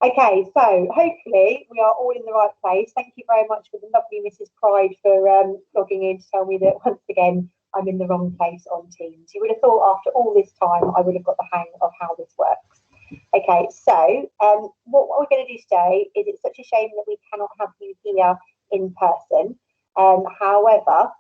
Okay, so hopefully we are all in the right place. Thank you very much for the lovely Mrs. Pride for logging in to tell me that once again I'm in the wrong place on Teams. You would have thought after all this time I would have got the hang of how this works. Okay, so what we're going to do today is it's such a shame that we cannot have you here in person. However,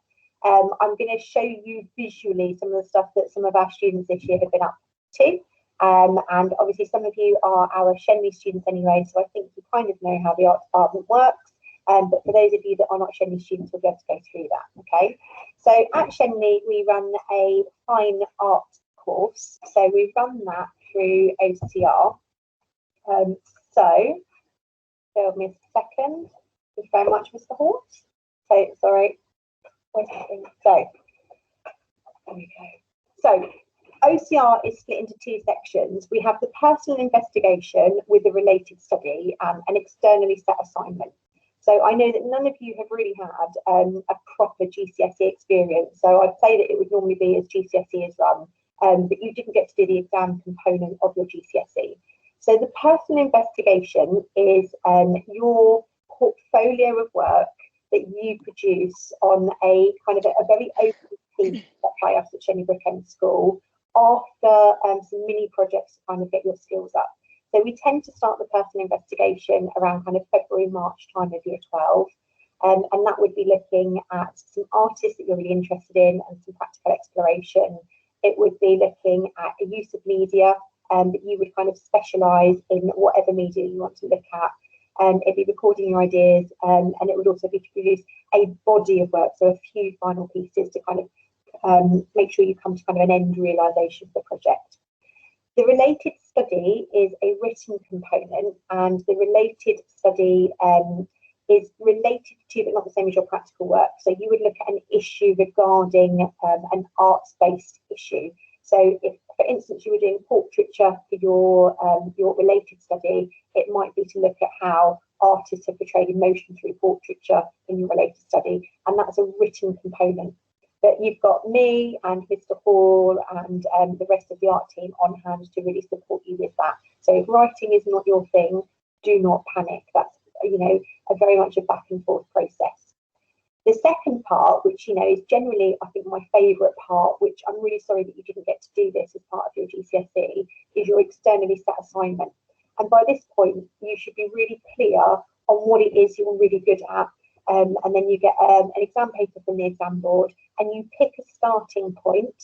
I'm going to show you visually some of the stuff that some of our students this year have been up to. And obviously some of you are our Shenley students anyway, so I think you kind of know how the art department works. But for those of you that are not Shenley students, we'll be able to go through that, okay? So at Shenley, we run a fine art course. So we run that through OCR. So, bear with me a second. Thank you very much, Mr. Hort. So, sorry. So, there we go. So, OCR is split into two sections. We have the personal investigation with a related study and an externally set assignment. So I know that none of you have really had a proper GCSE experience. So I'd say that it would normally be as GCSE is run, but you didn't get to do the exam component of your GCSE. So the personal investigation is your portfolio of work that you produce on a kind of a very open piece by us at Shenley End School after some mini projects to kind of get your skills up. So we tend to start the personal investigation around kind of February, March time of year 12. And that would be looking at some artists that you're really interested in and some practical exploration. It would be looking at a use of media that you would kind of specialise in whatever media you want to look at. It'd be recording your ideas, and it would also be to produce a body of work, so a few final pieces to kind of make sure you come to kind of an end realisation of the project. The related study is a written component, and the related study is related to, but not the same as your practical work. So you would look at an issue regarding an arts-based issue. So if, for instance, you were doing portraiture for your related study, it might be to look at how artists have portrayed emotion through portraiture in your related study, and that's a written component. But you've got me and Mr. Hall and the rest of the art team on hand to really support you with that. So if writing is not your thing, do not panic. That's, you know, a very much a back and forth process. The second part, which, you know, is generally, I think, my favourite part, which I'm really sorry that you didn't get to do this as part of your GCSE, is your externally set assignment. And by this point, you should be really clear on what it is you're really good at. And then you get an exam paper from the exam board and you pick a starting point,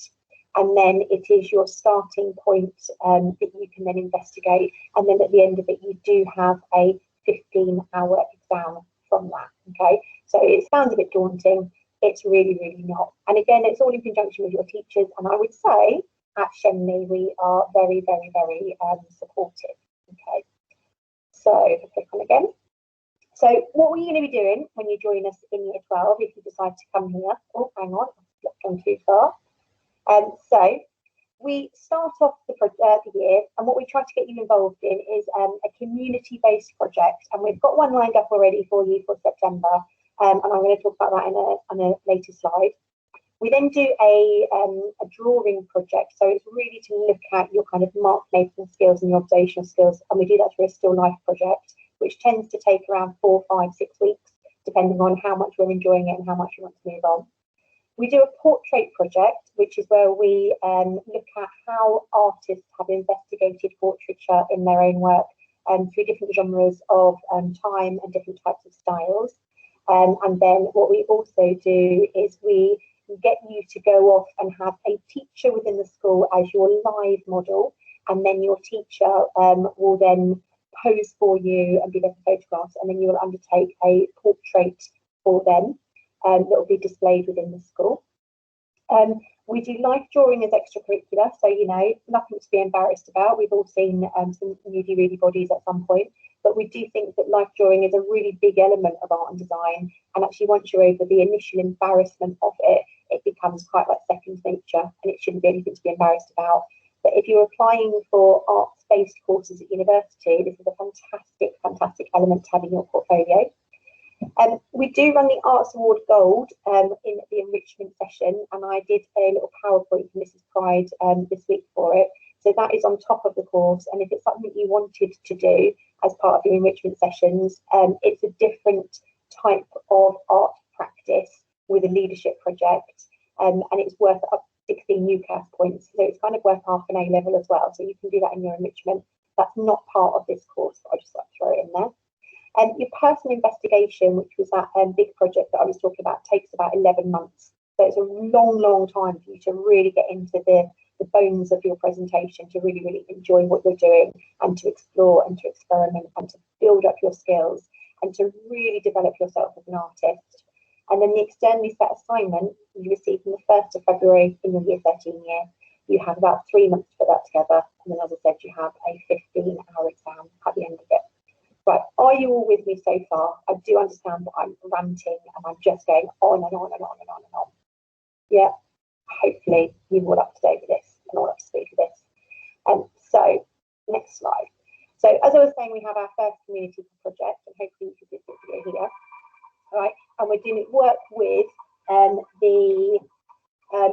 and then it is your starting point that you can then investigate, and then at the end of it you do have a 15-hour exam from that. Okay, so it sounds a bit daunting, it's really, really not. And again, it's all in conjunction with your teachers, and I would say at Shenley we are very, very, very supportive. Okay, so if I click on again. So what are you going to be doing when you join us in year 12 if you decide to come here? Oh, hang on, I've gone too far. So we start off the year, and what we try to get you involved in is a community-based project, and we've got one lined up already for you for September, and I'm going to talk about that on a later slide. We then do a drawing project, so it's really to look at your kind of mark-making skills and your observational skills, and we do that through a still life project, which tends to take around 4, 5, 6 weeks, depending on how much we're enjoying it and how much we want to move on. We do a portrait project, which is where we look at how artists have investigated portraiture in their own work through different genres of time and different types of styles. And then what we also do is we get you to go off and have a teacher within the school as your live model, and then your teacher will then pose for you and be there for photographs, and then you will undertake a portrait for them that will be displayed within the school. We do life drawing as extracurricular, so, you know, nothing to be embarrassed about. We've all seen some nudie-roody bodies at some point, but we do think that life drawing is a really big element of art and design, and actually once you're over the initial embarrassment of it, it becomes quite like second nature, and it shouldn't be anything to be embarrassed about. But if you're applying for arts-based courses at university, this is a fantastic, fantastic element to have in your portfolio. We do run the Arts Award Gold in the enrichment session, and I did a little PowerPoint from Mrs. Pride this week for it. So that is on top of the course. And if it's something you wanted to do as part of your enrichment sessions, it's a different type of art practice with a leadership project. And it's worth up 16 UCAS points. So it's kind of worth half an A level as well. So you can do that in your enrichment. That's not part of this course, but I just like to throw it in there. Your personal investigation, which was that big project that I was talking about, takes about 11 months. So it's a long, long time for you to really get into the bones of your presentation, to really, really enjoy what you're doing and to explore and to experiment and to build up your skills and to really develop yourself as an artist. And then the externally set assignment you receive from the 1st of February in your year 13 year. You have about 3 months to put that together. And then, as I said, you have a 15-hour exam at the end of it. Right, are you all with me so far? I do understand that I'm ranting and I'm just going on and on and on and on and on. Yeah, hopefully you're all up to date with this and all up to speed with this. So, next slide. So, as I was saying, we have our first community project, and hopefully you can see this video here. All right, and we're doing work with the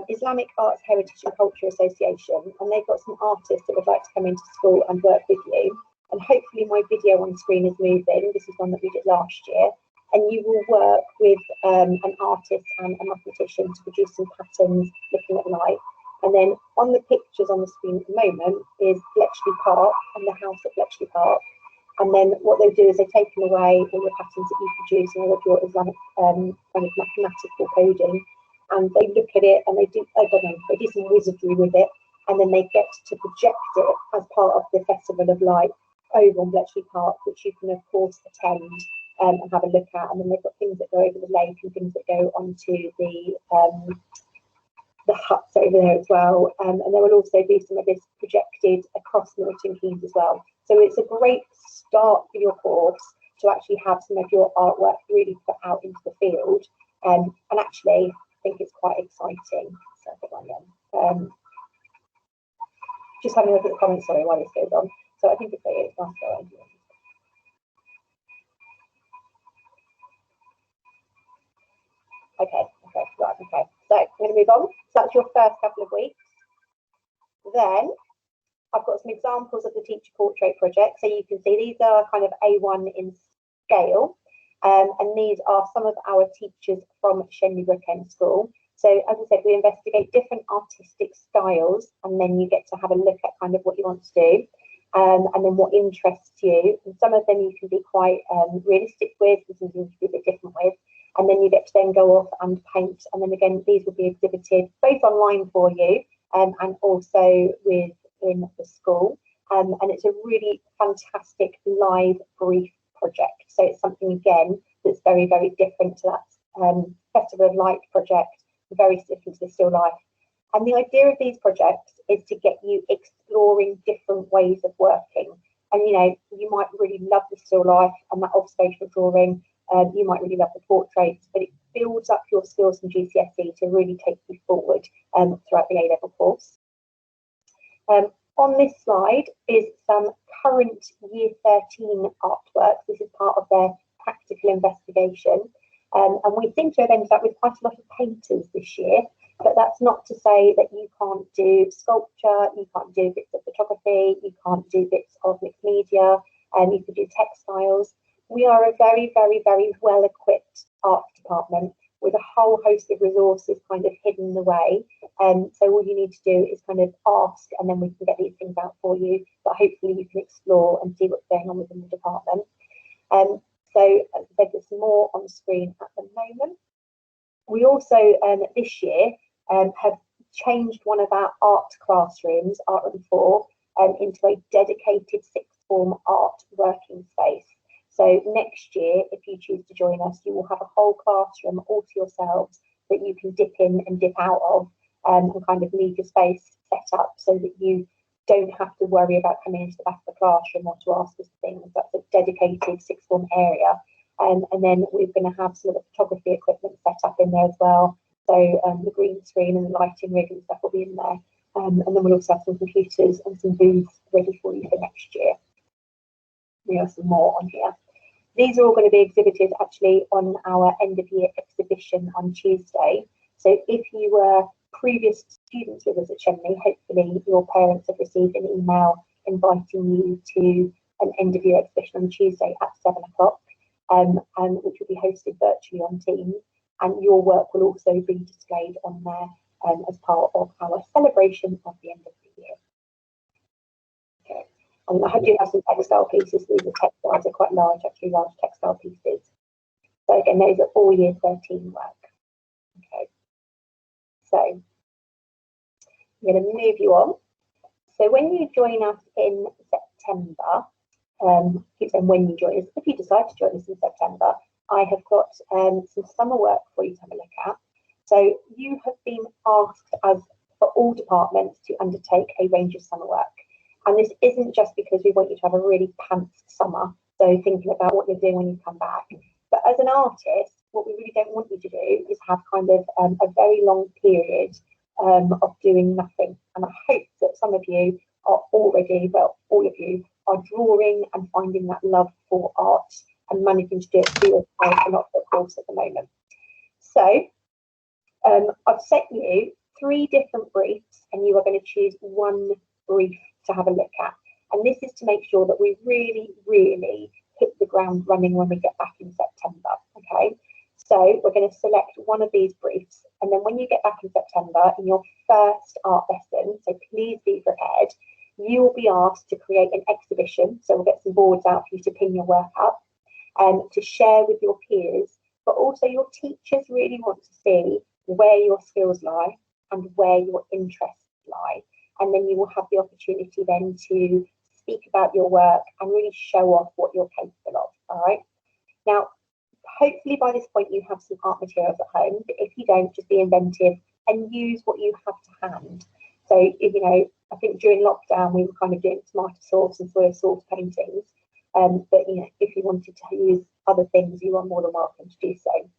Islamic Arts Heritage and Culture Association, and they've got some artists that would like to come into school and work with you. And hopefully my video on screen is moving. This is one that we did last year. And you will work with an artist and a mathematician to produce some patterns looking at light. And then on the pictures on the screen at the moment is Bletchley Park and the house at Bletchley Park. And then what they do is they've taken away all the patterns that you produce and all of your Islamic kind of mathematical coding. And they look at it and they do, I don't know, they do some wizardry with it. And then they get to project it as part of the Festival of Light over on Bletchley Park, which you can of course attend and have a look at. And then they've got things that go over the lake and things that go onto the huts over there as well. And there will also be some of this projected across Milton Keynes as well. So it's a great start for your course to actually have some of your artwork really put out into the field. And actually, I think it's quite exciting. So I put that in. Just having a look at the comments, sorry, while this goes on. So I think it's nice to go on. Okay, right, okay. So I'm going to move on. So that's your first couple of weeks. Then I've got some examples of the teacher portrait project. So you can see these are kind of A1 in scale. And these are some of our teachers from Shenley Brook End School. So as I said, we investigate different artistic styles, and then you get to have a look at kind of what you want to do. And then what interests you. And some of them you can be quite realistic with, and some you can be a bit different with. And then you get to then go off and paint. And then again, these will be exhibited both online for you and also within the school. And it's a really fantastic live brief project. So it's something, again, that's very, very different to that Festival of Light project, very different to the still life. And the idea of these projects is to get you exploring different ways of working. And, you know, you might really love the still life and that observational drawing. You might really love the portraits, but it builds up your skills from GCSE to really take you forward throughout the A-level course. On this slide is some current Year 13 artwork. This is part of their practical investigation. And we seem to have ended up with quite a lot of painters this year. But that's not to say that you can't do sculpture, you can't do bits of photography, you can't do bits of mixed media, and you can do textiles. We are a very, very, very well-equipped art department with a whole host of resources kind of hidden away. So all you need to do is kind of ask, and then we can get these things out for you. But hopefully you can explore and see what's going on within the department. So as I said, there's more on the screen at the moment. We also, this year, have changed one of our art classrooms, Art Room 4, into a dedicated sixth form art working space. So next year, if you choose to join us, you will have a whole classroom all to yourselves that you can dip in and dip out of, and kind of leave your space set up so that you don't have to worry about coming into the back of the classroom or to ask us things. That's a dedicated sixth form area. And then we're going to have some of the photography equipment set up in there as well. So the green screen and the lighting rig and stuff will be in there. And then we'll also have some computers and some booths ready for you for next year. We have some more on here. These are all going to be exhibited actually on our end of year exhibition on Tuesday. So if you were previous students with us at Shenley, hopefully your parents have received an email inviting you to an end of year exhibition on Tuesday at 7 o'clock, and which will be hosted virtually on Teams, and your work will also be displayed on there as part of our celebration of the end of the year. Okay. And I do have some textile pieces. These are textiles, are quite large, actually large textile pieces. So again, those are all year 13 work. Okay. So I'm going to move you on. So when you join us in September, keep saying when you join us, if you decide to join us in September, I have got some summer work for you to have a look at. So you have been asked, as for all departments, to undertake a range of summer work. And this isn't just because we want you to have a really pants summer, so thinking about what you're doing when you come back. But as an artist, what we really don't want you to do is have kind of a very long period of doing nothing. And I hope that some of you are already, well, all of you are drawing and finding that love for art and managing to do it for yourself and not for a course at the moment. So I've set you 3 different briefs, and you are going to choose one brief to have a look at. And this is to make sure that we really, really hit the ground running when we get back in September. Okay, so we're going to select one of these briefs, and then when you get back in September in your first art lesson, so please be prepared, you will be asked to create an exhibition. So we'll get some boards out for you to pin your work up and to share with your peers, but also your teachers really want to see where your skills lie and where your interests lie. And then you will have the opportunity then to speak about your work and really show off what you're capable of. All right. Now, hopefully by this point you have some art materials at home, but if you don't, just be inventive and use what you have to hand. So, you know, I think during lockdown we were kind of doing tomato sauce and soy sauce paintings, but you know, if you wanted to use other things, you are more than welcome to do so.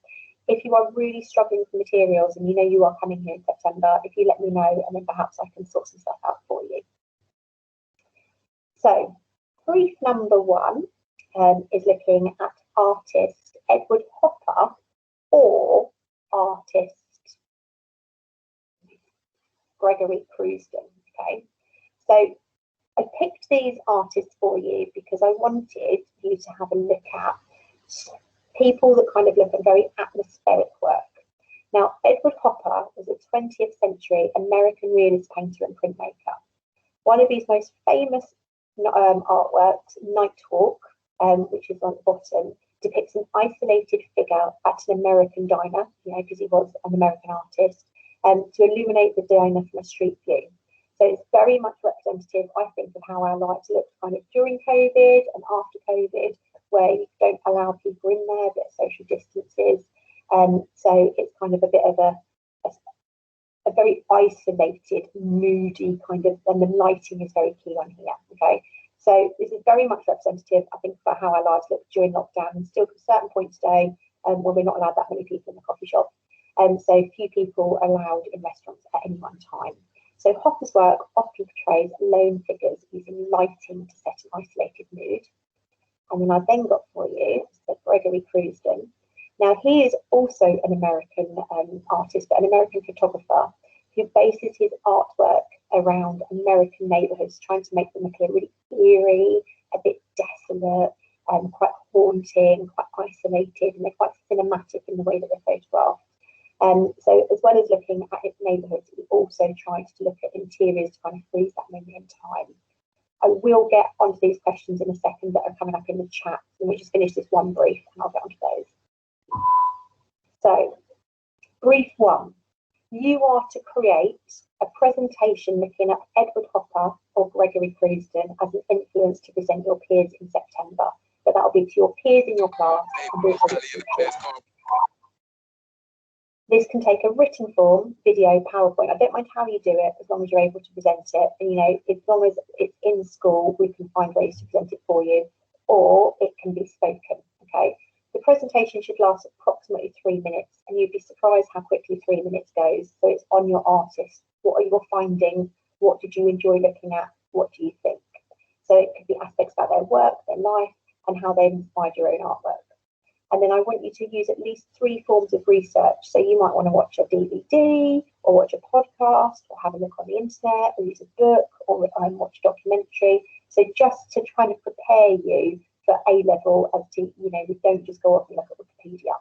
If you are really struggling for materials and you know you are coming here in September, if you let me know, and then perhaps I can sort some stuff out for you. So brief number 1 is looking at artist Edward Hopper or artist Gregory Cruisden. Okay, so I picked these artists for you because I wanted you to have a look at people that kind of look at very atmospheric work. Now, Edward Hopper was a 20th century American realist painter and printmaker. One of his most famous artworks, Nighthawk, which is on the bottom, depicts an isolated figure at an American diner, you know, because he was an American artist, to illuminate the diner from a street view. So it's very much representative, I think, of how our lives looked kind of during COVID and after COVID, where you don't allow people in there, but social distances. So it's kind of a bit of a very isolated, moody kind of, and the lighting is very key on here. Okay, so this is very much representative, I think, for how our lives look during lockdown, and still to a certain point today, when we're not allowed that many people in the coffee shop, and so few people allowed in restaurants at any one time. So Hopper's work often portrays lone figures using lighting to set an isolated mood. And then I then got for you Gregory Cruisden. Now, he is also an American artist, but an American photographer who bases his artwork around American neighborhoods, trying to make them appear really eerie, a bit desolate, quite haunting, quite isolated, and they're quite cinematic in the way that they're photographed. So as well as looking at its neighborhoods, he also tries to look at interiors to kind of freeze that moment in time. I will get onto these questions in a second that are coming up in the chat. Let me just finish this one brief and I'll get onto those. So, brief 1. You are to create a presentation looking at Edward Hopper or Gregory Cruisden as an influence to present your peers in September. So that'll be to your peers in your class and also to your This can take a written form, video, PowerPoint. I don't mind how you do it, as long as you're able to present it. And, you know, as long as it's in school, we can find ways to present it for you, or it can be spoken. Okay. The presentation should last approximately 3 minutes, and you'd be surprised how quickly 3 minutes goes. So it's on your artist. What are your findings? What did you enjoy looking at? What do you think? So it could be aspects about their work, their life, and how they've inspired your own artwork. And then I want you to use at least 3 forms of research. So you might want to watch a DVD, or watch a podcast, or have a look on the internet, or use a book, or watch a documentary. So just to try to prepare you for A-level, as to, you know, we don't just go off and look at Wikipedia.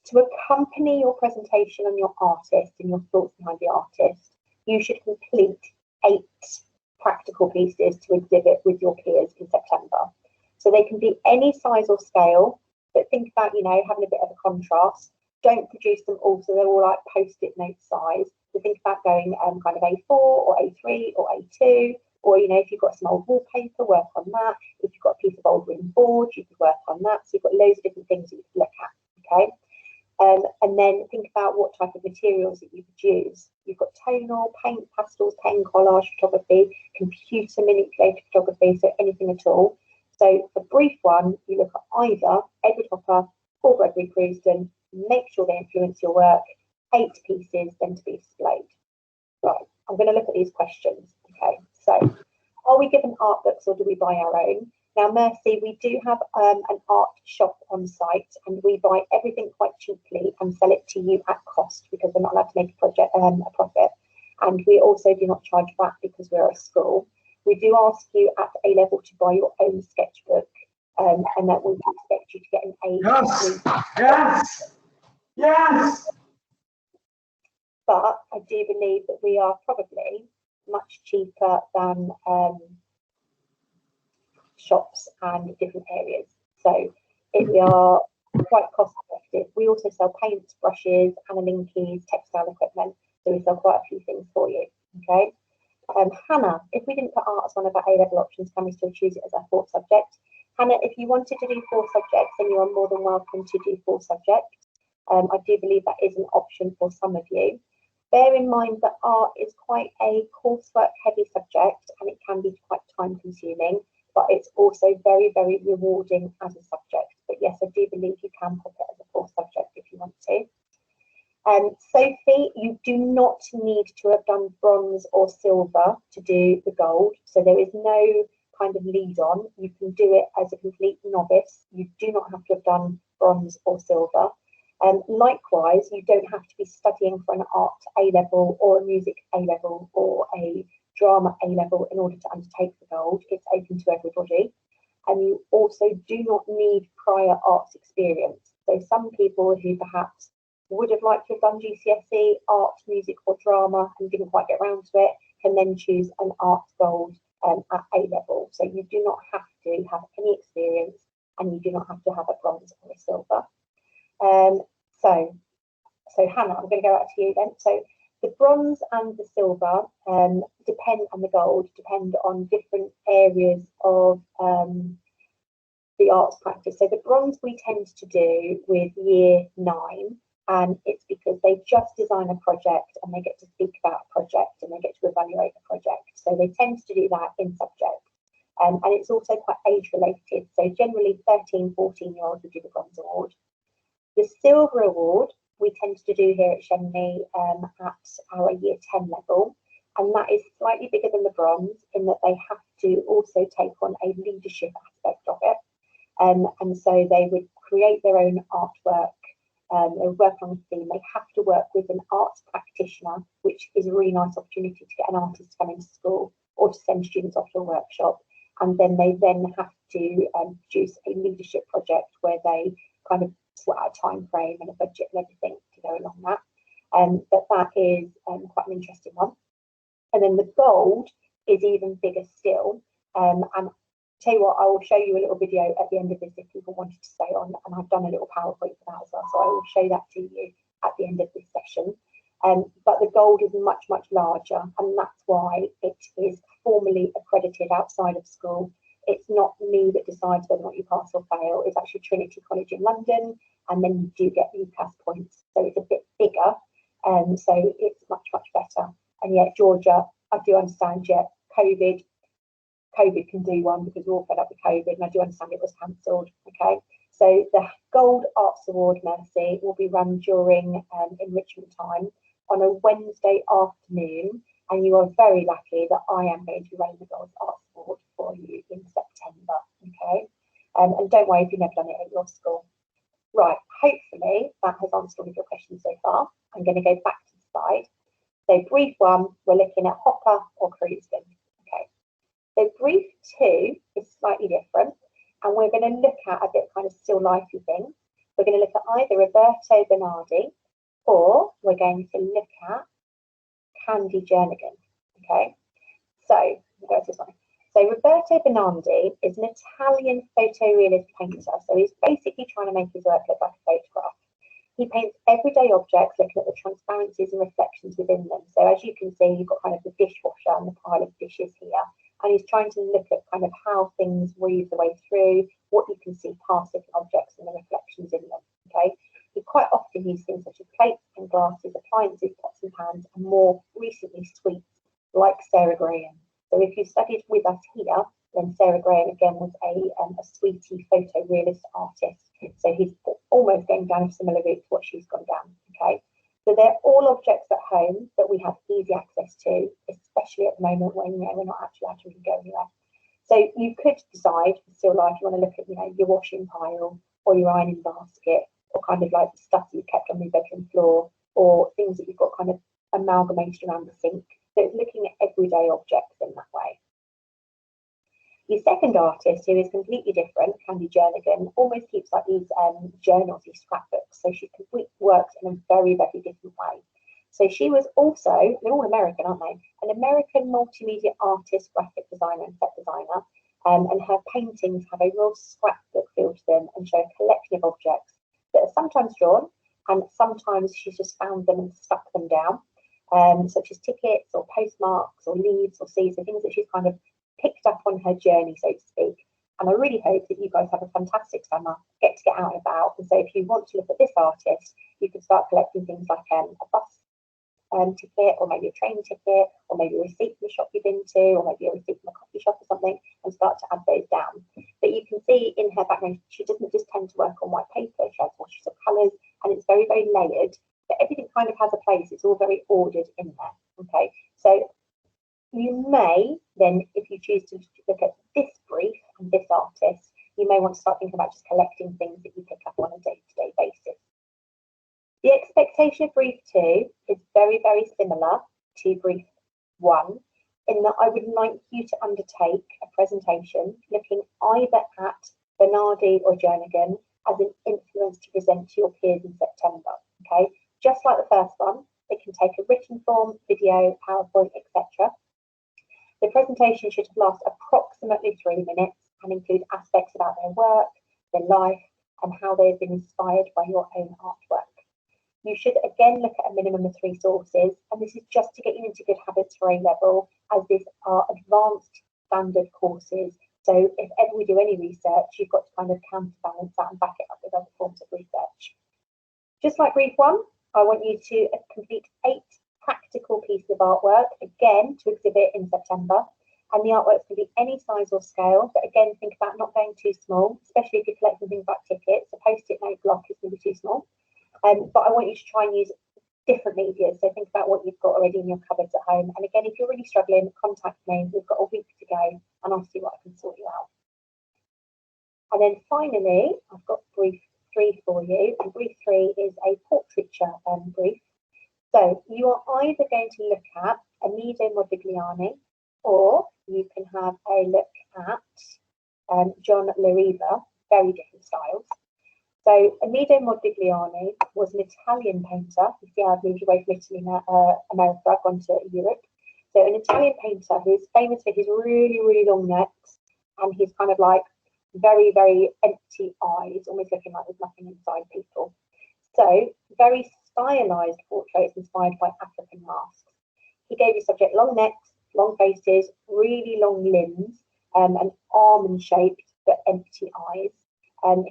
To accompany your presentation on your artist and your thoughts behind the artist, you should complete 8 practical pieces to exhibit with your peers in September. So they can be any size or scale, but think about, you know, having a bit of a contrast. Don't produce them all so they're all like post-it note size. So think about going kind of A4 or A3 or A2, or, you know, if you've got some old wallpaper, work on that. If you've got a piece of old wooden board, you could work on that. So you've got loads of different things that you could look at, okay? And then think about what type of materials that you could use. You've got tonal, paint, pastels, pen, collage photography, computer manipulated photography, so anything at all. So for brief one, you look at either Edward Hopper or Gregory Cruiston, make sure they influence your work, 8 pieces then to be displayed. Right, I'm going to look at these questions. Okay, so are we given art books or do we buy our own? Now, Mercy, we do have an art shop on site, and we buy everything quite cheaply and sell it to you at cost because we're not allowed to make a profit. And we also do not charge VAT because we're a school. We do ask you at A-level to buy your own sketchbook, and that we expect you to get an A. Yes, yes, yes. But I do believe that we are probably much cheaper than shops and different areas. So we are quite cost effective. We also sell paints, brushes, analinkeys, textile equipment. So we sell quite a few things for you. Okay. Hannah, if we didn't put art as one of our A-level options, can we still choose it as our 4th subject? Hannah, if you wanted to do 4 subjects, then you are more than welcome to do 4 subjects. I do believe that is an option for some of you. Bear in mind that art is quite a coursework heavy subject and it can be quite time consuming, but it's also very, very rewarding as a subject. But yes, I do believe you can put it as a 4th subject if you want to. Sophie, you do not need to have done bronze or silver to do the gold. So there is no kind of lead on. You can do it as a complete novice. You do not have to have done bronze or silver. Likewise, you don't have to be studying for an art A-level or a music A-level or a drama A-level in order to undertake the gold. It's open to everybody. And you also do not need prior arts experience. So some people who perhaps would have liked to have done GCSE, art, music or drama and didn't quite get around to it can then choose an art gold at A-level. So you do not have to have any experience and you do not have to have a bronze or a silver. So Hannah, I'm going to go back to you then. So the bronze and the silver depend, and the gold depend on different areas of the arts practice. So the bronze we tend to do with year 9, and it's because they just design a project and they get to speak about a project and they get to evaluate a project. So they tend to do that in subject. And it's also quite age related. So generally 13, 14-year-olds would do the bronze award. The silver award we tend to do here at Shenley at our year 10 level, and that is slightly bigger than the bronze in that they have to also take on a leadership aspect of it. And so they would create their own artwork, they would work on a theme, they have to work with an arts practitioner, which is a really nice opportunity to get an artist to come into school or to send students off to a workshop. And then they have to produce a leadership project where they kind of sort out a time frame and a budget and everything to go along that. But that is quite an interesting one. And then the gold is even bigger still. And tell you what, I will show you a little video at the end of this if people wanted to stay on, and I've done a little PowerPoint for that as well, so I will show that to you at the end of this session. But the gold is much, much larger, and that's why it is formally accredited outside of school. It's not me that decides whether or not you pass or fail. It's actually Trinity College in London, and then you do get UCAS points, so it's a bit bigger, so it's much, much better. And yet, Georgia, I do understand, yet COVID can do one because we're all fed up with COVID, and I do understand it was cancelled. Okay, so the Gold Arts Award, Mercy, will be run during enrichment time on a Wednesday afternoon, and you are very lucky that I am going to be running the Gold Arts Award for you in September. Okay, and don't worry if you've never done it at your school. Right, hopefully that has answered all of your questions so far. I'm going to go back to the slide. So brief 1, we're looking at Hopper or Cruiston. Okay. So brief 2 is slightly different, and we're going to look at a bit kind of still lifey thing. We're going to look at either Roberto Bernardi, or we're going to look at Candy Jernigan. Okay. So we'll go this one. So Roberto Bernardi is an Italian photorealist painter. So he's basically trying to make his work look like a photograph. He paints everyday objects, looking at the transparencies and reflections within them. So as you can see, you've got kind of the dishwasher and the pile of dishes here. And he's trying to look at kind of how things weave the way through, what you can see past different objects and the reflections in them. Okay. He quite often uses things such as plates and glasses, appliances, pots and pans, and more recently sweets, like Sarah Graham. So if you studied with us here, then Sarah Graham again was a sweetie photorealist artist. So he's almost going down a similar route to what she's gone down. Okay. So they're all objects at home that we have easy access to, especially at the moment when we're not actually allowed to really go anywhere. So you could decide, still life, you want to look at your washing pile or your ironing basket, or kind of like the stuff that you kept on your bedroom floor, or things that you've got kind of amalgamated around the sink. So it's looking at everyday objects in that way. Your second artist, who is completely different, Candy Jernigan, almost keeps like these journals, these scrapbooks. So she works in a very, very different way. So she was also, they're all American, aren't they? An American multimedia artist, graphic designer, and set designer. And her paintings have a real scrapbook feel to them and show a collection of objects that are sometimes drawn, and sometimes she's just found them and stuck them down, such as tickets or postmarks or leaves or seeds, the things that she's kind of picked up on her journey, so to speak. And I really hope that you guys have a fantastic summer, get out and about. And so if you want to look at this artist, you can start collecting things like a bus ticket, or maybe a train ticket, or maybe a receipt from the shop you've been to, or maybe a receipt from a coffee shop or something, and start to add those down. But you can see in her background, she doesn't just tend to work on white paper, she has washes of colours, and it's very, very layered, but everything kind of has a place. It's all very ordered in there. Okay, so you may then, if you choose to look at this brief and this artist, you may want to start thinking about just collecting things that you pick up on a day-to-day basis. The expectation of brief 2 is very, very similar to brief 1, in that I would like you to undertake a presentation looking either at Bernardi or Jernigan as an influence to present to your peers in September. Okay, just like the first one, it can take a written form, video, PowerPoint, etc. The presentation should last approximately 3 minutes and include aspects about their work, their life, and how they've been inspired by your own artwork. You should again look at a minimum of 3 sources, and this is just to get you into good habits for A level, as these are advanced standard courses. So if ever we do any research, you've got to kind of counterbalance that and back it up with other forms of research. Just like brief 1, I want you to complete 8 practical pieces of artwork, again, to exhibit in September. And the artworks can be any size or scale, but again, think about not going too small, especially if you're collecting things like tickets. A post-it note block is going to be too small. But I want you to try and use different media. So think about what you've got already in your cupboards at home. And again, if you're really struggling, contact me. We've got a week to go, and I'll see what I can sort you out. And then finally, I've got brief 3 for you. And brief 3 is a portraiture brief. So you are either going to look at Amigo Modigliani, or you can have a look at John Lariva, very different styles. So Amigo Modigliani was an Italian painter. You see, I've moved away from Italy now, America, I've gone to Europe. So an Italian painter who is famous for his really, really long necks, and he's kind of like very, very empty eyes, almost looking like there's nothing inside people. So very stylized portraits inspired by African masks. He gave his subject long necks, long faces, really long limbs, and almond-shaped but empty eyes.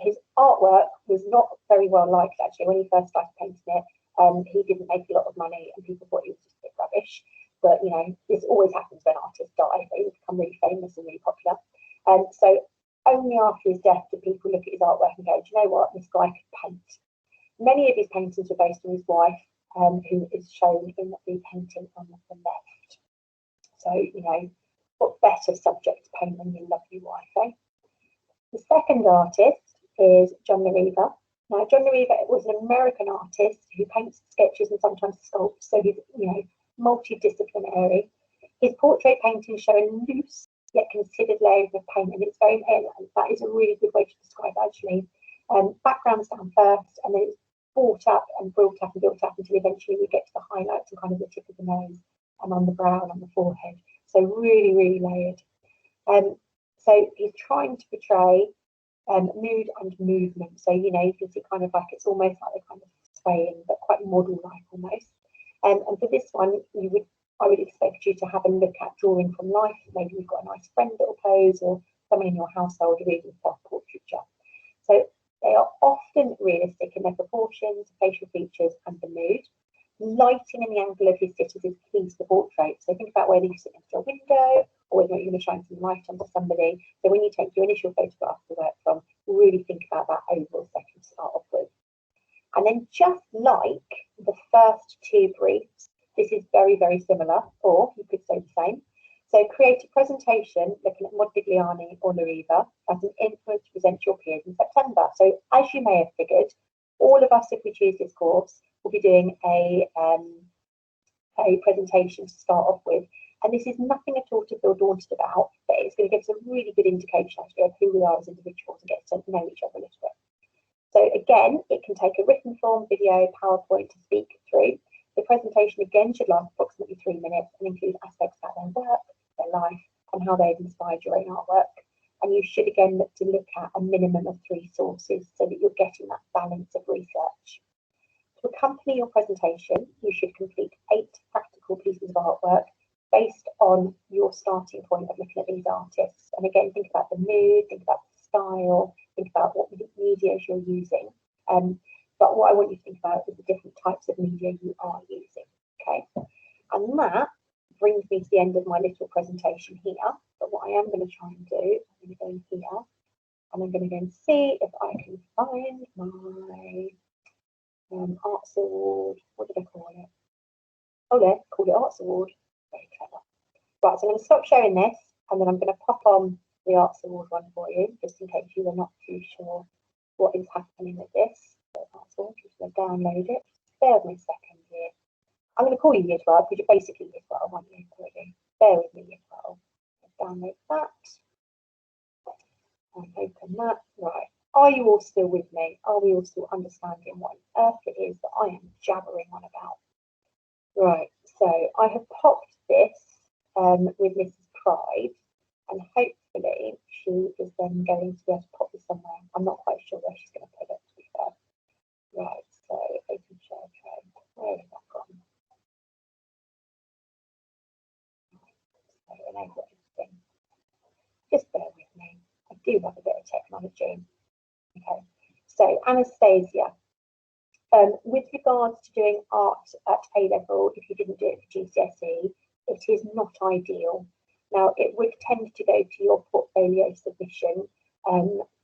His artwork was not very well liked, actually. When he first started painting it, he didn't make a lot of money, and people thought he was just a bit rubbish. But, you know, this always happens when artists die. They become really famous and really popular. So only after his death did people look at his artwork and go, do you know what, this guy could paint. Many of his paintings were based on his wife, who is shown in the painting on the left. So, you know, what better subject to paint than your lovely wife, eh? The second artist is John Lariva. Now, John Lariva was an American artist who paints sketches and sometimes sculpts. So he's, you know, multidisciplinary. His portrait paintings show a loose yet considered layering of paint, and it's very, that is a really good way to describe it, actually. Background's down first, and then it's brought up and built up and built up until eventually we get to the highlights and kind of the tip of the nose and on the brow and on the forehead. So really, really layered. So he's trying to portray mood and movement. So, you know, you can see kind of like it's almost like they're kind of swaying, but quite model-like almost. And for this one, I would expect you to have a look at drawing from life. Maybe you've got a nice friend that will pose, or someone in your household reading self-portraiture. So they are often realistic in their proportions, facial features, and the mood. Lighting and the angle of his sitters is key to the portrait. So think about whether you sit next to a window or whether you're going to shine some light onto somebody. So when you take your initial photograph to work from, really think about that overall setting to start off with. And then just like the first two briefs, this is very, very similar, or you could say the same. So create a presentation looking at Modigliani or Lariva as an influence to present your peers in September. So as you may have figured, all of us, if we choose this course, will be doing a presentation to start off with. And this is nothing at all to feel daunted about, but it's going to give us a really good indication actually of who we are as individuals and get to know each other a little bit. So again, it can take a written form, video, PowerPoint to speak through. The presentation again should last approximately 3 minutes and include aspects about their work, their life, and how they've inspired your own artwork. And you should again look at a minimum of 3 sources so that you're getting that balance of research. To accompany your presentation, you should complete 8 practical pieces of artwork based on your starting point of looking at these artists. And again, think about the mood, think about the style, think about what media you're using. But what I want you to think about is the different types of media you are using, okay? And that brings me to the end of my little presentation here. But what I am going to try and do, I'm going to go in here, and I'm going to go and see if I can find my Arts Award. What did I call it? Oh, there, called it Arts Award. Very clever. Right, so I'm going to stop sharing this, and then I'm going to pop on the Arts Award one for you, just in case you are not too sure what is happening with this. Arts Award, just going to download it. Bear with me a second here. I'm going to call you Year 12 because you're basically Year 12, aren't you? Already. Bear with me, Year 12. Let's download that. And open that. Right. Are you all still with me? Are we all still understanding what on earth it is that I am jabbering on about? Right. So I have popped this with Mrs. Pride, and hopefully she is then going to be able to pop this somewhere. I'm not quite sure where she's going to put it, to be fair. Right. So open share trade. Where is that gone? So enable everything. Just bear with me. I do love a bit of technology. Okay, so Anastasia, with regards to doing art at A level, if you didn't do it for GCSE, it is not ideal. Now, it would tend to go to your portfolio submission,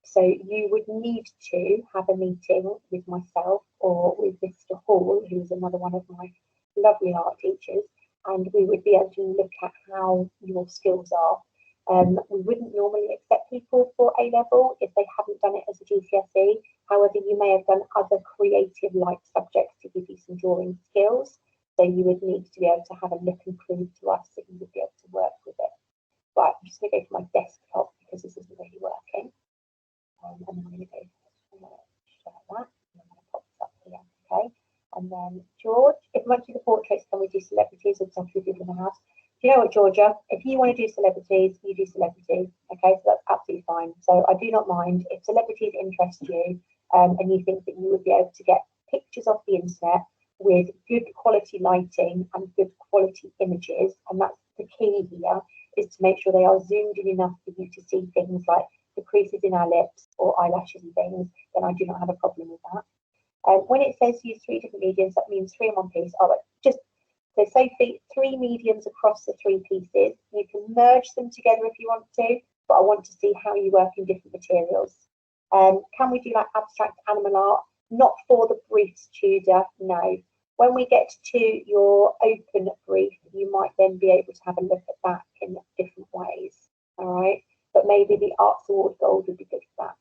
so you would need to have a meeting with myself or with Mr. Hall, who is another one of my lovely art teachers, and we would be able to look at how your skills are. We wouldn't normally accept people for A level if they haven't done it as a GCSE. However, you may have done other creative like subjects to give you some drawing skills. So you would need to be able to have a look and prove to us that you would be able to work with it. Right, I'm just going to go to my desktop because this isn't really working. And then I'm going to go share that. And I'm going to pop this up here, okay? And then George, if you want to do the portraits, can we do celebrities or some people in the house? You know what, Georgia? If you want to do celebrities, you do celebrities. Okay, so that's absolutely fine. So I do not mind if celebrities interest you, and you think that you would be able to get pictures off the internet with good quality lighting and good quality images, and that's the key here, is to make sure they are zoomed in enough for you to see things like the creases in our lips or eyelashes and things. Then I do not have a problem with that. When it says use 3 different mediums, that means 3 in one piece. Oh, just so say 3 mediums across the 3 pieces. You can merge them together if you want to, but I want to see how you work in different materials. Can we do like abstract animal art? Not for the briefs, Tudor, no. When we get to your open brief, you might then be able to have a look at that in different ways, all right? But maybe the Arts Award Gold would be good for that.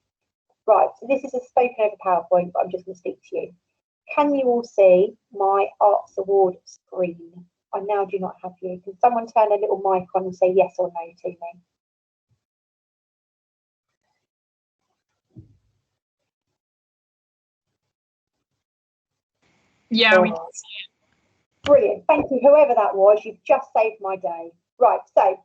Right, so this is a spoken over PowerPoint, but I'm just going to speak to you. Can you all see my Arts Award screen? I now do not have you. Can someone turn a little mic on and say yes or no to me? Yeah, we can see it. Brilliant. Thank you, whoever that was. You've just saved my day. Right, so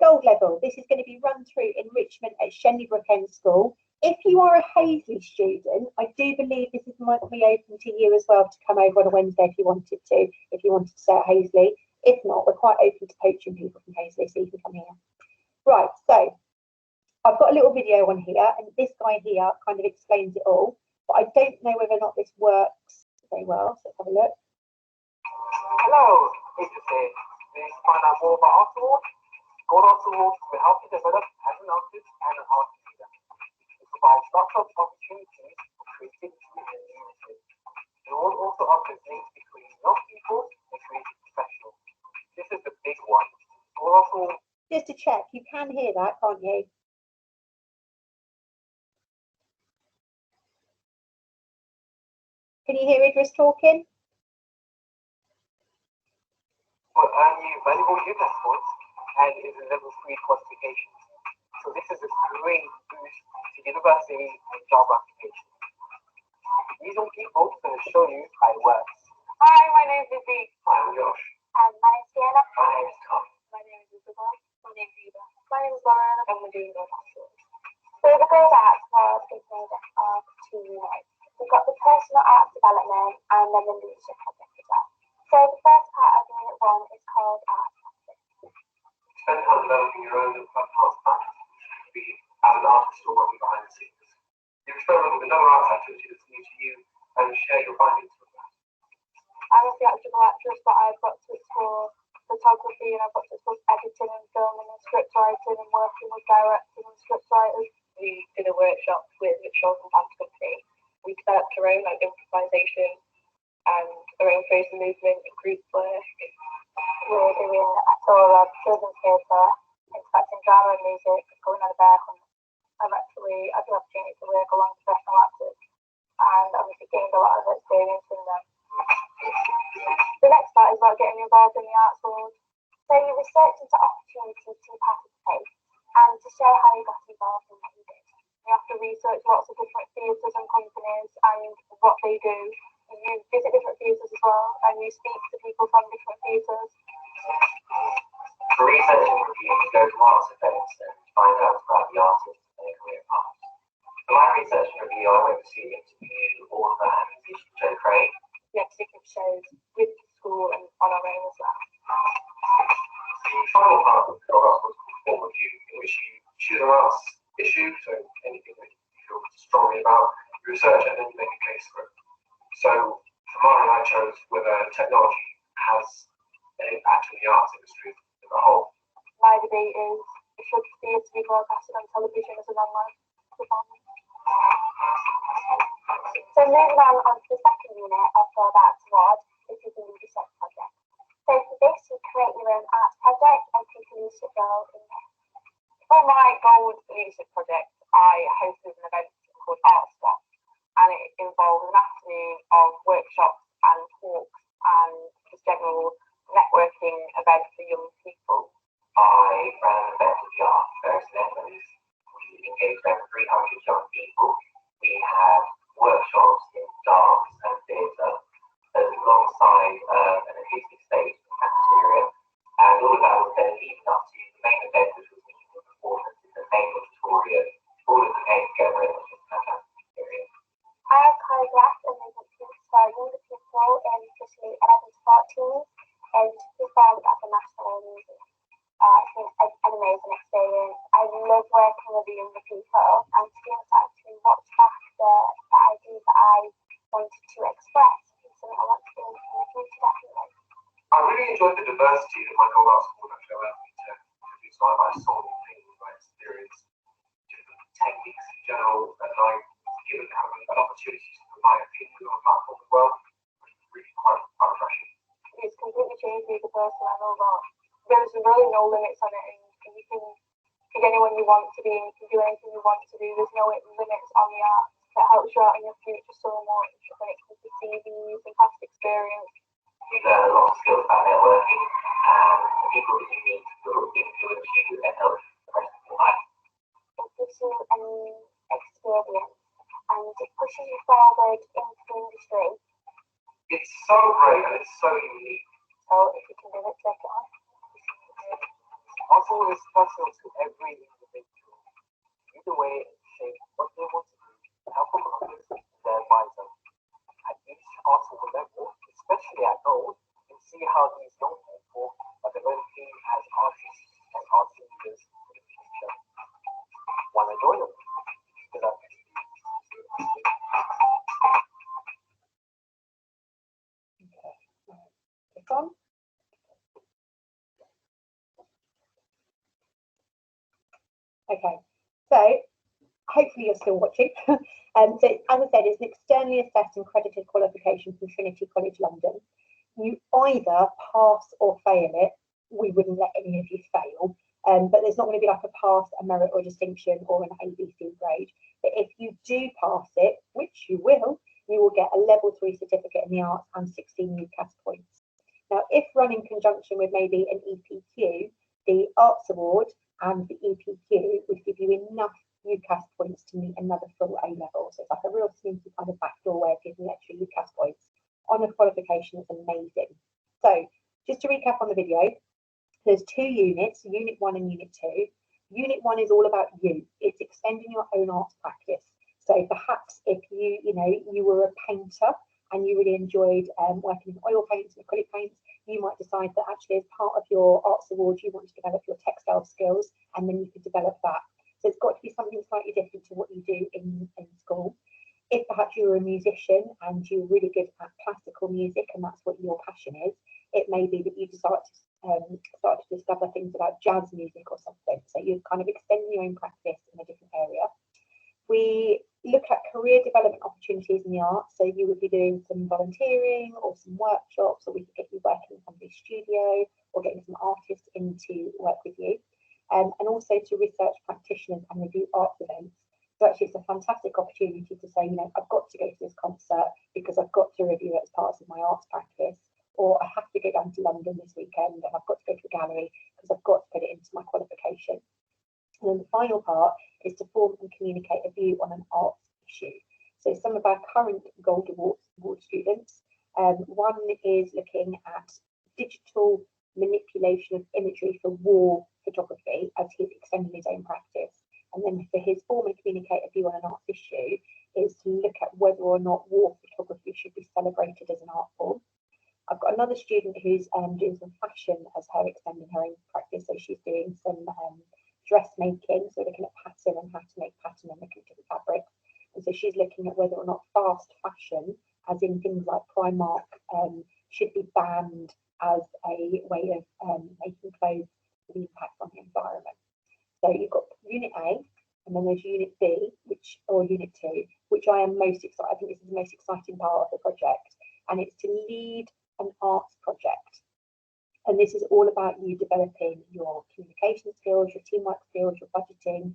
gold level. This is going to be run through enrichment at Shenley Brook End School. If you are a Hazley student, I do believe this might be open to you as well to come over on a Wednesday if you wanted to stay at Hazley. If not, we're quite open to poaching people from Hazley, so you can come here. Right, so I've got a little video on here, and this guy here kind of explains it all, but I don't know whether or not this works very well, so let's have a look. Hello, this is Please find out more about Arsenal. Gold Arsenal will help you develop as an artist and an art leader. It provides startup opportunities for creativity and leadership. It will also offer links between young people and creative professionals. This is the big one. Gold Arsenal. Just to check, you can hear that, can't you? Can you hear Idris talking? Will earn you valuable UCAS points and is a level 3 qualification. So this is a great boost to university and job applications. These are people going to show you how it works. Hi, my name is Lizzie. I'm Josh. And my name is Sienna. My name is Tom. My name is Isabel. My name is Eva. My name is Lauren, and we're doing Gold Arsenal. So the Gold Art World is made up of 2 units. We've got the personal art development and then the leadership project as well. So the first part of unit 1 is called art practice. Spend time developing your own art practice. Be as an artist or working behind the scenes. You experiment with another art activity that's new to you and share your findings with that. I'm a theatrical actress, but I've got to explore photography and I've got to explore editing and filming and script writing and working with directors and script writers. We did a workshop with Mitchell and Dance Company. We developed our own improvisation and our own phrasal movement and group work. We're doing actorial children's theatre, inspecting drama and music, going on a bear hunt. I've had the opportunity to work along professional actors and obviously gained a lot of experience in them. The next part is about getting involved in the arts world. So you research into opportunities to participate and to share how you got involved in what you did. You have to research lots of different theatres and companies and what they do. You visit different theatres as well and you speak to people from different theatres. For research and review, you go to arts events and find out about the artists and their career paths. For my research and review, I went to see an interview with author and musician Joe Craig. We had different shows with the school and on our own as well. The final part of the gold was form review, in which you choose an arts issue, so anything that you feel strongly about, you research and then you make a case for it. So for mine, I chose whether technology has an impact on the arts industry as a whole. My debate is, should theatre be broadcasted on television as an online performance? So moving on to the second unit of Gold Arts Award, this is the leadership project. So for this, you create your own arts project and take a leadership role in this. For my gold leadership project, I hosted an event called Art Swap, and it involved an afternoon of workshops and talks and just general networking events for young people. I ran an event at the Art Fairs Netherlands. We engaged over 300 young people. We had workshops in dance and theatre, alongside an acoustic stage in the cafeteria. And all of that was then leading up to the main event, which was the evening performance in the main auditorium. All of them came together and it was just a fantastic experience. I have choreographed a movement piece for younger people in between 11 to 14 and performed at the National Museum. It's been an amazing experience. I love working with the younger people and to be able to actually watch back the ideas that I wanted to express is something I want to do in the future, definitely. I really enjoyed the diversity that my gold arts award actually allowed me to introduce. I saw new things, I experienced different techniques in general, and I was given an opportunity to put my opinion on a platform as well, which was really quite refreshing. It's completely changed me as a person. I know that there's really no limits on it, and you can be anyone you want to be, and you can do anything you want to do. There's no limits on the art. It helps you out in your future so much when it comes to CVs and past experience. You learn a lot of skills about networking and the people that you meet will influence you and help the rest of your life. It gives you an experience and it pushes you forward into the industry. It's so great and it's so unique. So if you can do it, take it on. Also, it's personal to every individual. Either way, shape what they want to do, help them others, their advisor. At each artful level, especially at gold, you can see how these young people are developing as artists and art leaders for the future. Want to join them? Good luck. On. Okay, so hopefully you're still watching. So as I said, it's an externally assessed and credited qualification from Trinity College London. You either pass or fail it. We wouldn't let any of you fail, but there's not going to be like a pass, a merit or distinction or an ABC grade. But if you do pass it, which you will get a level 3 certificate in the arts and 16 UCAS points. Now, if run in conjunction with maybe an EPQ, the Arts Award and the EPQ would give you enough UCAS points to meet another full A level. So it's like a real sneaky kind of backdoor way of giving extra UCAS points on a qualification. It's amazing. So just to recap on the video, there's 2 units, Unit 1 and Unit 2. Unit 1 is all about you. It's extending your own arts practice. So perhaps if you were a painter and you really enjoyed working in oil paints and acrylic paints, you might decide that actually as part of your Arts Award, you want to develop your textile skills, and then you could develop that. So it's got to be something slightly different to what you do in school. If perhaps you were a musician and you're really good at classical music and that's what your passion is, it may be that you start to discover things about jazz music or something. So you're kind of extending your own practice in a different area. We look at career development opportunities in the arts. So you would be doing some volunteering or some workshops, or we could get you working in somebody's studio or getting some artists in to work with you. And also to research practitioners and review arts events. So actually it's a fantastic opportunity to say, I've got to go to this concert because I've got to review it as part of my arts practice, or I have to go down to London this weekend and I've got to go to a gallery because I've got to put it into my qualification. And then the final part is to form and communicate a view on an arts issue. So some of our current Gold Award students, one is looking at digital manipulation of imagery for war photography as he's extending his own practice. And then for his form and communicate a view on an arts issue is to look at whether or not war photography should be celebrated as an art form. I've got another student who's doing some fashion as her extending her own practice. So she's doing some dressmaking, so looking at pattern and how to make pattern and looking at different fabrics. And so she's looking at whether or not fast fashion, as in things like Primark, should be banned as a way of making clothes with impact on the environment. So you've got Unit A, and then there's Unit B, or Unit 2, which I am most excited. I think this is the most exciting part of the project, and it's to lead an arts project. And this is all about you developing your communication skills, your teamwork skills, your budgeting,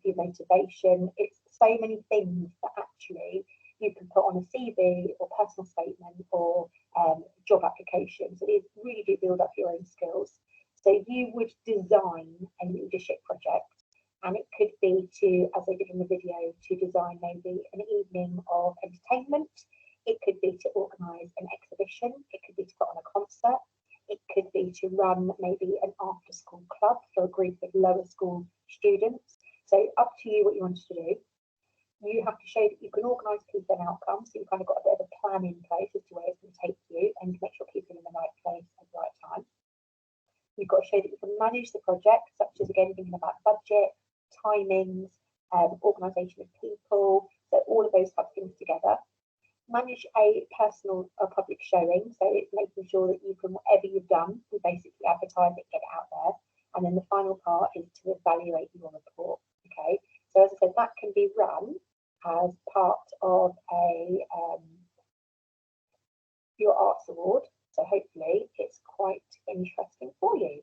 your motivation. It's so many things that actually you can put on a CV or personal statement or job application. So these really do build up your own skills. So you would design a leadership project, and it could be to, as I did in the video, to design maybe an evening of entertainment. It could be to organise an exhibition. It could be to put on a concert. It could be to run maybe an after-school club for a group of lower school students. So up to you what you want to do. You have to show that you can organise people and outcomes. So you've kind of got a bit of a plan in place as to where it's going to take you and make sure people are in the right place at the right time. You've got to show that you can manage the project, such as, again, thinking about budget, timings, organisation of people, so all of those types of things together. Manage a personal or public showing, so it's making sure that you can, whatever you've done, you basically advertise it, get it out there. And then the final part is to evaluate your report. Okay, so as I said, that can be run as part of your Arts Award. So hopefully it's quite interesting for you.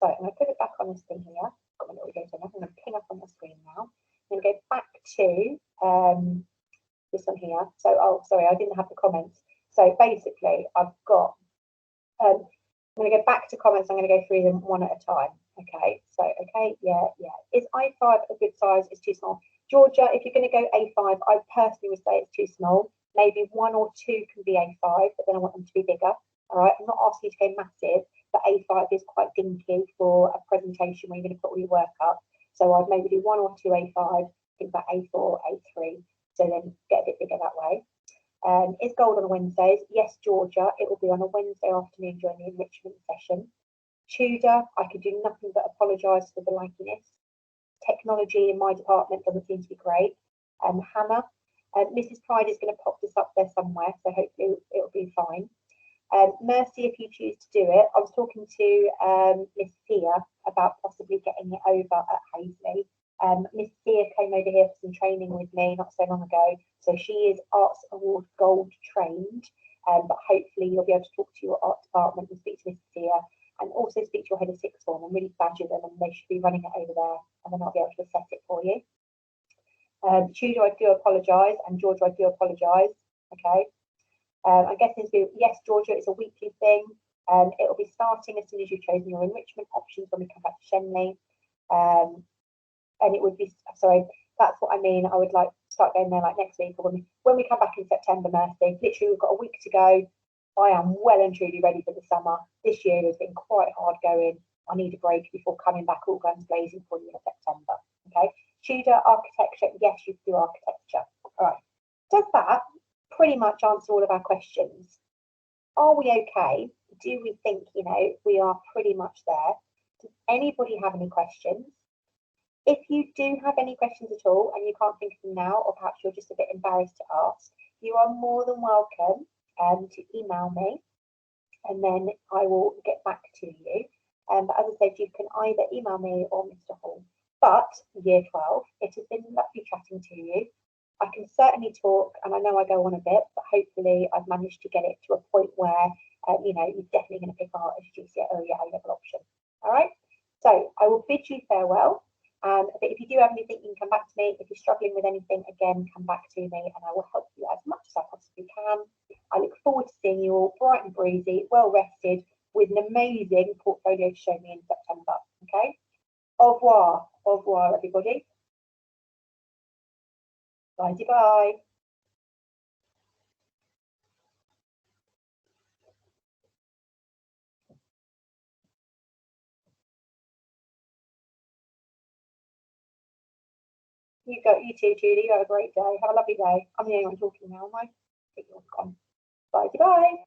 So I'm going to put it back on this thing here. Got my little go to. I'm going to ping up on the screen now. I'm going to go back to this one here. So, oh, sorry, I didn't have the comments. So basically, I've got I'm going to go back to comments. I'm going to go through them one at a time. Okay, so, okay, yeah. Is A5 a good size? It's too small. Georgia, if you're going to go A5, I personally would say it's too small. Maybe 1 or 2 can be A5, but then I want them to be bigger. All right, I'm not asking you to go massive, but A5 is quite dinky for a presentation where you're going to put all your work up. So I'd maybe do 1 or 2 A5, think about A4, A3, so then get a bit bigger that way. Is gold on Wednesdays? Yes, Georgia, it will be on a Wednesday afternoon during the enrichment session. Tudor, I could do nothing but apologise for the lagginess. Technology in my department doesn't seem to be great. Hannah, Mrs. Pride is going to pop this up there somewhere, so hopefully it'll be fine. Mercy, if you choose to do it, I was talking to Miss Thea about possibly getting it over at Hazley. Miss Thea came over here for some training with me not so long ago, so she is Arts Award Gold trained, but hopefully you'll be able to talk to your art department and speak to Miss Thea, and also speak to your head of sixth form and really badger them, and they should be running it over there, and then I'll be able to assess it for you. Tudor, I do apologise, and Georgia, I do apologise. Okay. I guess yes, Georgia, it's a weekly thing. It'll be starting as soon as you've chosen your enrichment options when we come back to Shenley. And it would be, sorry, that's what I mean. I would like to start going there like next week, or when we come back in September, Mercy. Literally, we've got a week to go. I am well and truly ready for the summer. This year has been quite hard going. I need a break before coming back all guns blazing for you in September. Okay. Tudor architecture, yes, you can do architecture. All right. Does that pretty much answer all of our questions? Are we okay? Do we think, we are pretty much there? Does anybody have any questions? If you do have any questions at all and you can't think of them now, or perhaps you're just a bit embarrassed to ask, you are more than welcome to email me, and then I will get back to you. But as I said, you can either email me or Mr. Hall. But Year 12, it has been lovely chatting to you. I can certainly talk, and I know I go on a bit, but hopefully I've managed to get it to a point where, you're definitely going to pick art as your GCSE or your A-level option. All right, so I will bid you farewell. But if you do have anything, you can come back to me. If you're struggling with anything, again, come back to me and I will help you as much as I possibly can. I look forward to seeing you all bright and breezy, well rested, with an amazing portfolio to show me in September. Okay? Au revoir. Au revoir, everybody. Bye-bye. You too, Judy. You have a great day. Have a lovely day. I'm the only one talking now, am I? Bye-bye.